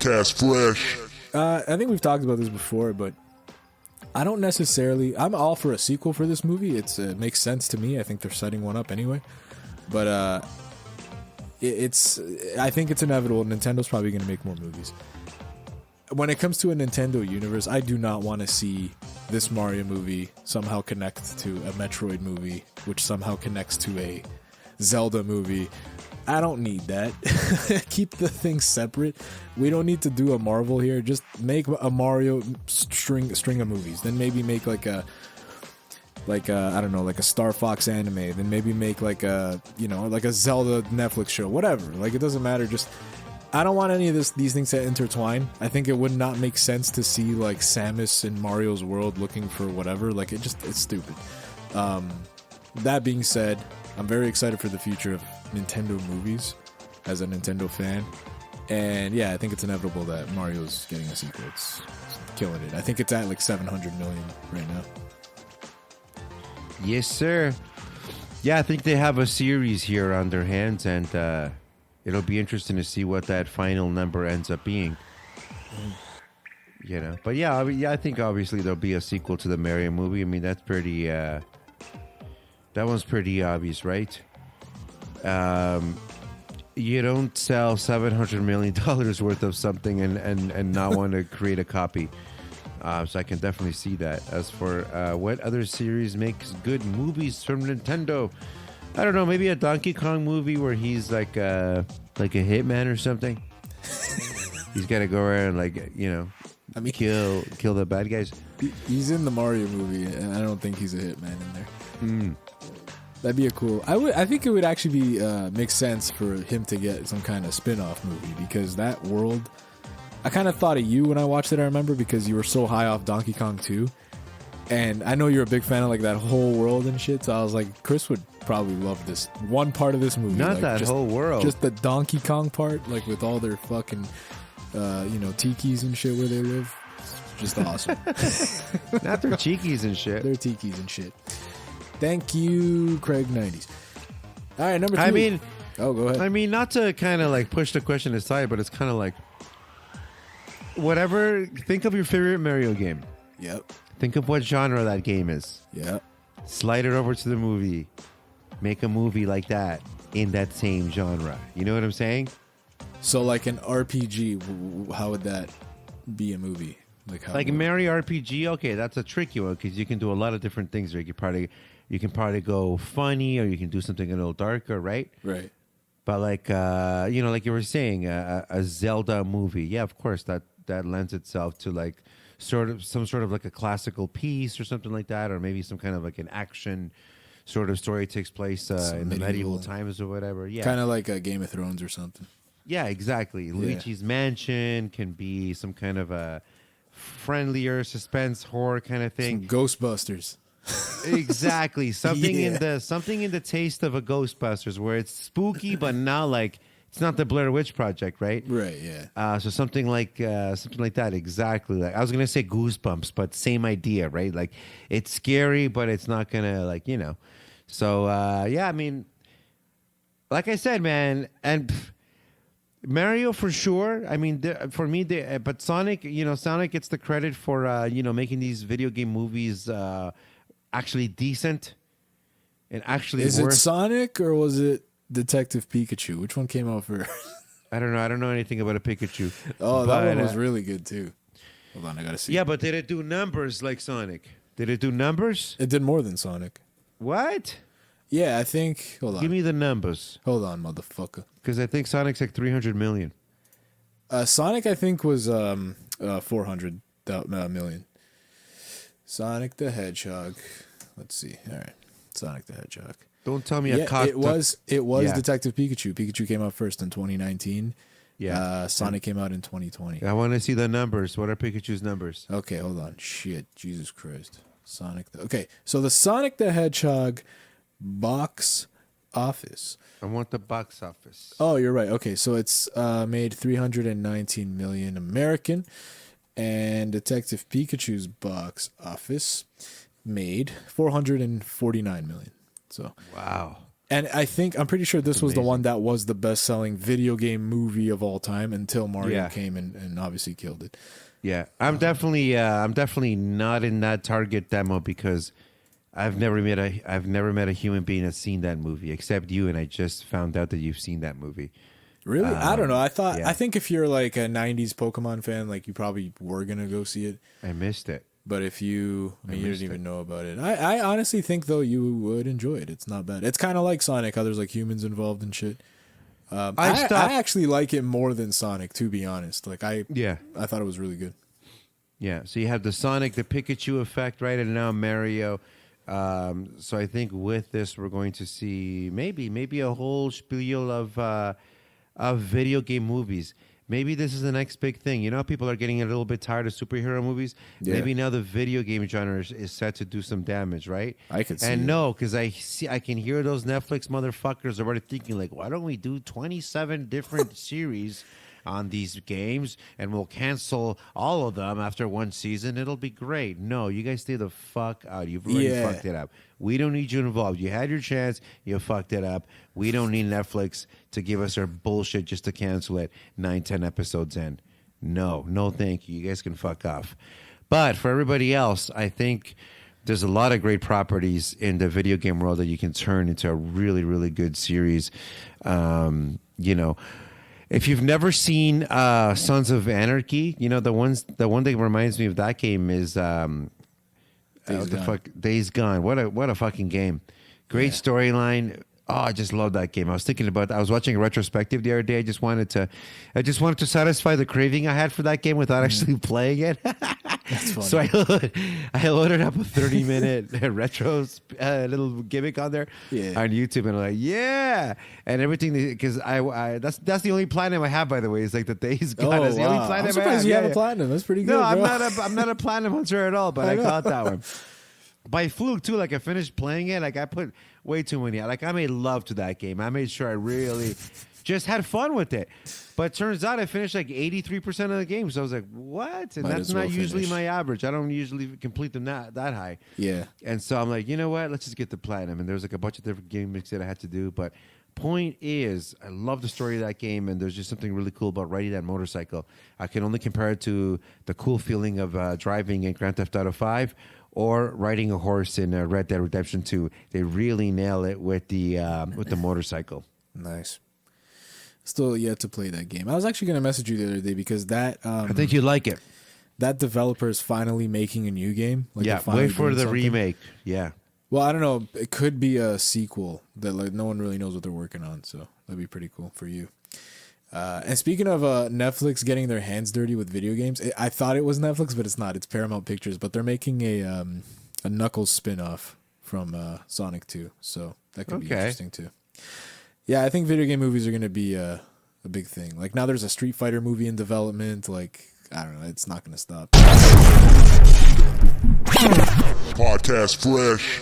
Podcast fresh. I think we've talked about this before, but I don't necessarily. I'm all for a sequel for this movie. It makes sense to me. I think they're setting one up anyway. But I think it's inevitable. Nintendo's probably going to make more movies. When it comes to a Nintendo universe, I do not want to see this Mario movie somehow connect to a Metroid movie, which somehow connects to a Zelda movie. I don't need that. Keep the things separate. We don't need to do a Marvel here. Just make a Mario string of movies. Then maybe make like a I don't know, like a Star Fox anime. Then maybe make like a Zelda Netflix show. Whatever. Like, it doesn't matter. Just, I don't want any of these things to intertwine. I think it would not make sense to see like Samus in Mario's world looking for whatever. Like, it's stupid. That being said, I'm very excited for the future of Nintendo movies as a Nintendo fan. And yeah, I think it's inevitable that Mario's getting a sequel. It's killing it. I think it's at like 700 million right now. Yes, sir. Yeah, I think they have a series here on their hands, and it'll be interesting to see what that final number ends up being. You know, but yeah, I think obviously there'll be a sequel to the Mario movie. I mean, that's pretty. That one's pretty obvious, right? You don't sell $700 million worth of something and not want to create a copy. So I can definitely see that. As for what other series makes good movies from Nintendo, I don't know. Maybe a Donkey Kong movie where he's like a hitman or something. He's got to go around and kill the bad guys. He's in the Mario movie, and I don't think he's a hitman in there. That'd be a cool. I think it would actually be make sense for him to get some kind of spin-off movie, because that world. I kind of thought of you when I watched it. I remember, because you were so high off Donkey Kong 2, and I know you're a big fan of like that whole world and shit. So I was like, Chris would probably love this one part of this movie. Not like, that whole world, just the Donkey Kong part, like with all their fucking, tikis and shit where they live. Just awesome. Not their cheekies and shit. Their tikis and shit. Thank you, Craig 90s. All right, number 2. I mean, go ahead. I mean, not to kind of like push the question aside, but it's kind of like, whatever. Think of your favorite Mario game. Yep. Think of what genre that game is. Yep. Slide it over to the movie. Make a movie like that in that same genre. You know what I'm saying? So like an RPG, how would that be a movie? Like Mario RPG, okay, that's a tricky one because you can do a lot of different things. There, you can probably go funny, or you can do something a little darker, right? Right. But like like you were saying, a Zelda movie, yeah, of course that lends itself to like some sort of like a classical piece or something like that, or maybe some kind of like an action sort of story takes place in the medieval times or whatever. Yeah, kind of like a Game of Thrones or something. Yeah, exactly. Luigi's Mansion can be some kind of a friendlier suspense horror kind of thing. Some Ghostbusters. Exactly. Something in the taste of a Ghostbusters, where it's spooky but not like it's not the Blair Witch Project, right? Right, yeah. So something like that, exactly. Like I was gonna say Goosebumps, but same idea, right? Like it's scary, but it's not gonna So I mean, like I said, man, and Mario for sure. I mean, for me, but Sonic, Sonic gets the credit for making these video game movies actually decent and actually. Is it Sonic or was it Detective Pikachu? Which one came out first? I don't know. I don't know anything about a Pikachu. Oh, that one was really good too. Hold on, I gotta see. Yeah, but did it do numbers like Sonic? Did it do numbers? It did more than Sonic. What? Yeah, I think. Hold on. Give me the numbers. Hold on, motherfucker. Because I think Sonic's like 300 million. Sonic, I think, was 400 million. Sonic the Hedgehog. Let's see. All right, Sonic the Hedgehog. Don't tell me it was Detective Pikachu. Pikachu came out first in 2019. Yeah. Sonic came out in 2020. I want to see the numbers. What are Pikachu's numbers? Okay, hold on. Shit, Jesus Christ. Okay, so the Sonic the Hedgehog box office. I want the box office. Oh, you're right. Okay, so it's made 319 million American, and Detective Pikachu's box office made 449 million. So wow, And I'm pretty sure this was the amazing. one that was the best-selling video game movie of all time until Mario Yeah. came and obviously killed it. Yeah, I'm definitely not in that target demo because I've never met a human being that's seen that movie except you, and I just found out that you've seen that movie. Really? I don't know. yeah. I think if you're like a 90s Pokemon fan, like you probably were going to go see it. I missed it. But if you didn't missed even it. know about it, I honestly think though you would enjoy it. It's not bad. It's kind of like Sonic, how there's like humans involved and shit. I actually like it more than Sonic, to be honest. Like I thought it was really good. Yeah, so you have the Sonic, the Pikachu effect, right, and now Mario. So I think with this, we're going to see maybe a whole spiel of video game movies. Maybe this is the next big thing. You know, people are getting a little bit tired of superhero movies. Yeah. Maybe now the video game genre is set to do some damage, right? I could see and it. no, because I can hear those Netflix motherfuckers already thinking like, why don't we do 27 different series on these games and we'll cancel all of them after one season? It'll be great. No, you guys stay the fuck out. You've already fucked it up. We don't need you involved. You had your chance. You fucked it up. We don't need Netflix to give us our bullshit just to cancel it 9-10 episodes in. No, thank you. You guys can fuck off. But for everybody else, I think there's a lot of great properties in the video game world that you can turn into a really, really good series. You know, if you've never seen Sons of Anarchy, you know the one that reminds me of that game is Days Gone. What a fucking game! Great storyline. Oh, I just love that game. I was watching a retrospective the other day. I just wanted to satisfy the craving I had for that game without actually playing it. That's funny. So I loaded up a 30-minute retro little gimmick on there on YouTube, and I'm like, yeah, and everything because that's the only platinum I have, by the way. Is like the Days Gone. That's the only platinum I'm surprised you have a platinum. That's pretty good. No, bro. I'm not a platinum hunter at all, but I caught that one by fluke too. Like I finished playing it, like I put way too many. Like I made love to that game. I made sure I really just had fun with it. But it turns out I finished like 83% of the game. So I was like, what? And that's not usually my average. I don't usually complete them that high. Yeah. And so I'm like, you know what? Let's just get the platinum. And there was like a bunch of different gimmicks that I had to do. But point is, I love the story of that game. And there's just something really cool about riding that motorcycle. I can only compare it to the cool feeling of driving in Grand Theft Auto 5 or riding a horse in Red Dead Redemption 2. They really nail it with the motorcycle. Nice. Still yet to play that game. I was actually going to message you the other day because that I think you'd like it. That developer is finally making a new game. Like Yeah, wait for the remake. Yeah. Well, I don't know. It could be a sequel that like no one really knows what they're working on. So that'd be pretty cool for you. And speaking of Netflix getting their hands dirty with video games, I thought it was Netflix, but it's not. It's Paramount Pictures. But they're making a Knuckles spin-off from Sonic 2. So that could be interesting too. Yeah, I think video game movies are going to be a big thing. Like now there's a Street Fighter movie in development. Like, I don't know. It's not going to stop. Podcast Fresh.